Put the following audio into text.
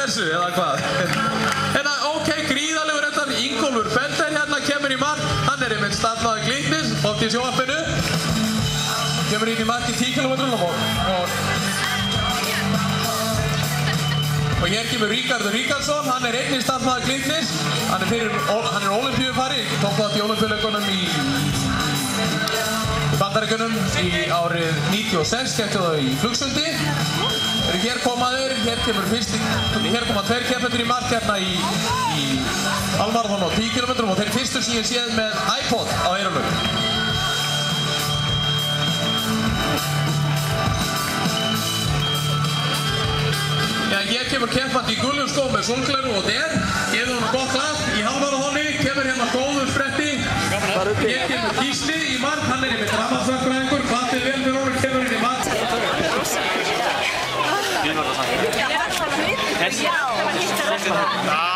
þessu, eða hvað? Hérna, ok, gríðalegur þetta, Ingólfur Bender hérna kemur í mark. Hann einmitt startmaður Glitnis, oft í sjónvarpinu. Kemur inn í mark í 10 km og hér kemur Ríkardur Ríkardsson, hann einnig startmaður Glitnis. Hann ólympíufari, tók þátt í ólympíuleikunum í Bandaríkjunum í árið 96, kepptu það í Flugsundi. Hér koma tveir keppendur í mark hérna í halvmaraþon á 10 km og þeir fyrstur sem ég séð með iPod á eyrunum. Já, hér kemur keppandi í gulum skóm með sólgleru og der. Gefur hann gott lag í halvmaraþoni, kemur hérna góður spretti. Hér kemur Gísli í mark, hann einmitt rafmagnsverkfræðingur. Hvatið vel fyrir honum, kemur inn í mark. Ja.